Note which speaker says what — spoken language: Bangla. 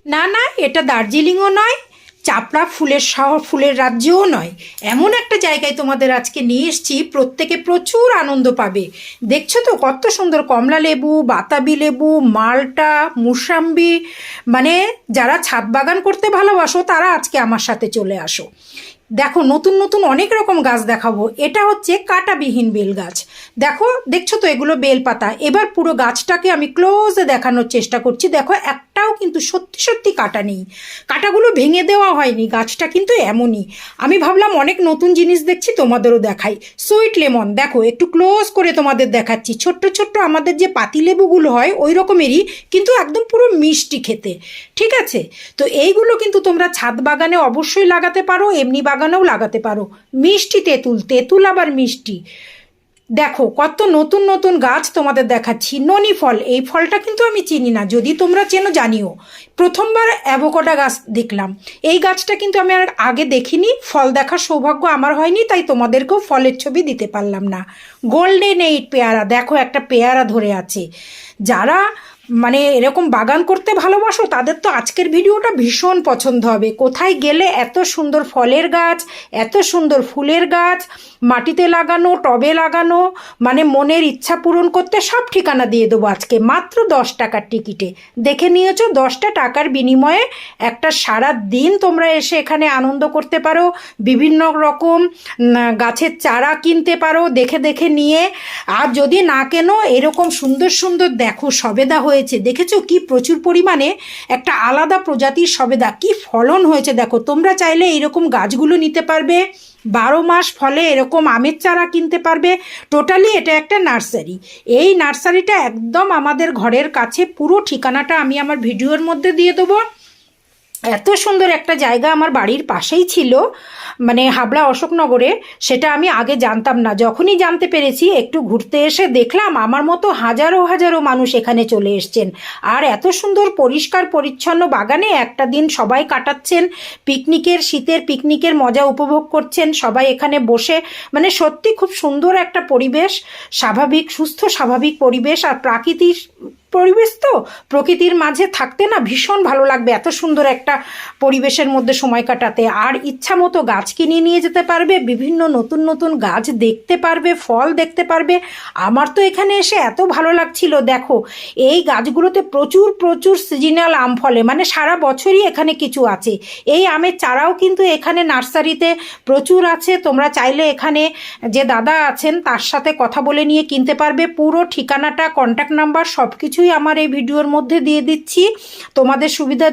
Speaker 1: না না, এটা দার্জিলিংও নয়, চাপড়া ফুলের শহর, ফুলের রাজ্যও নয়। এমন একটা জায়গায় তোমাদের আজকে নিয়ে এসেছি, প্রত্যেকে প্রচুর আনন্দ পাবে। দেখছো তো কত সুন্দর কমলা লেবু, বাতাবি লেবু, মালটা, মুসাম্বি। মানে যারা ছাদ বাগান করতে ভালোবাসো তারা আজকে আমার সাথে চলে আসো। দেখো নতুন নতুন অনেক রকম গাছ দেখাবো। এটা হচ্ছে কাঁটাবিহীন বেল গাছ। দেখো, দেখছো তো এগুলো বেল পাতা। এবার পুরো গাছটাকে আমি ক্লোজে দেখানোর চেষ্টা করছি। দেখো একটাও কিন্তু সত্যি সত্যি কাটা নেই, কাটাগুলো ভেঙে দেওয়া হয়নি। গাছটা কিন্তু এমনই। আমি ভাবলাম অনেক নতুন জিনিস দেখছি, তোমাদেরও দেখাই। সুইট লেমন দেখো, একটু ক্লোজ করে তোমাদের দেখাচ্ছি। ছোট্ট ছোট্ট আমাদের যে পাতিলেবুগুলো হয় ওই রকমেরই, কিন্তু একদম পুরো মিষ্টি খেতে। ঠিক আছে, তো এইগুলো কিন্তু তোমরা ছাদ বাগানে অবশ্যই লাগাতে পারো, এমনি বাগানেও লাগাতে পারো। মিষ্টি তেঁতুল, তেঁতুল আবার মিষ্টি। দেখো কত নতুন নতুন গাছ তোমাদের দেখাচ্ছি। ননি ফল, এই ফলটা কিন্তু আমি চিনি না, যদি তোমরা চেনো জানিও। প্রথমবার অ্যাভোকাডো গাছ দেখলাম। এই গাছটা কিন্তু আমি আর আগে দেখিনি, ফল দেখার সৌভাগ্য আমার হয়নি, তাই তোমাদেরকেও ফলের ছবি দিতে পারলাম না। গোল্ডেন এইট পেয়ারা, দেখো একটা পেয়ারা ধরে আছে। যারা মানে এরকম বাগান করতে ভালোবাসো তাদের তো আজকের ভিডিওটা ভীষণ পছন্দ হবে। কোথায় গেলে এত সুন্দর ফলের গাছ, এত সুন্দর ফুলের গাছ, মাটিতে লাগানো, টবে লাগানো, মানে মনের ইচ্ছা পূরণ করতে সব ঠিকানা দিয়ে দেবো আজকে মাত্র 10 টাকার টিকিটে। দেখে নিয়েছো, 10টা টাকার বিনিময়ে একটা সারা দিন তোমরা এসে এখানে আনন্দ করতে পারো। বিভিন্ন রকম গাছের চারা কিনতে পারো দেখে দেখে নিয়ে। আর যদি না কেনো, এরকম সুন্দর সুন্দর দেখো সবেদা হয়েছে, দেখেছো কি প্রচুর পরিমাণে, একটা আলাদা প্রজাতির সবেদা, কি ফলন হয়েছে দেখো। তোমরা চাইলে এইরকম গাছগুলো নিতে পারবে, 12 মাস ফলে এরকম আমের চারা কিনতে পারবে। টোটালি এটা একটা নার্সারি। এই নার্সারিটা একদম আমাদের ঘরের কাছে, পুরো ঠিকানাটা আমি আমার ভিডিওর মধ্যে দিয়ে দেবো। এত সুন্দর একটা জায়গা আমার বাড়ির পাশেই ছিল, মানে হাবড়া অশোকনগরে। সেটা আমি আগে জানতাম না, যখনই জানতে পেরেছি একটু ঘুরতে এসে দেখলাম আমার মতো হাজারো হাজারো মানুষ এখানে চলে এসছেন। আর এত সুন্দর পরিষ্কার পরিচ্ছন্ন বাগানে একটা দিন সবাই কাটাচ্ছেন, পিকনিকের, শীতের পিকনিকের মজা উপভোগ করছেন সবাই এখানে বসে। মানে সত্যি খুব সুন্দর একটা পরিবেশ, স্বাভাবিক সুস্থ স্বাভাবিক পরিবেশ। আর প্রাকৃতিক পরিবেশ, তো প্রকৃতির মাঝে থাকতে না ভীষণ ভালো লাগবে, এত সুন্দর একটা পরিবেশের মধ্যে সময় কাটাতে। আর ইচ্ছা মতো গাছ কিনে নিয়ে যেতে পারবে, বিভিন্ন নতুন নতুন গাছ দেখতে পারবে, ফল দেখতে পারবে। আমার তো এখানে এসে এত ভালো লাগছিল। দেখো এই গাছগুলোতে প্রচুর প্রচুর সিজনাল আম ফলে, মানে সারা বছরই এখানে কিছু আছে। এই আমের চারাও কিন্তু এখানে নার্সারিতে প্রচুর আছে। তোমরা চাইলে এখানে যে দাদা আছেন তার সাথে কথা বলে নিয়ে কিনতে পারবে। পুরো ঠিকানাটা, কন্ট্যাক্ট নাম্বার সব কিছুই আমার এই ভিডিওর মধ্যে দিয়ে দিচ্ছি তোমাদের সুবিধা।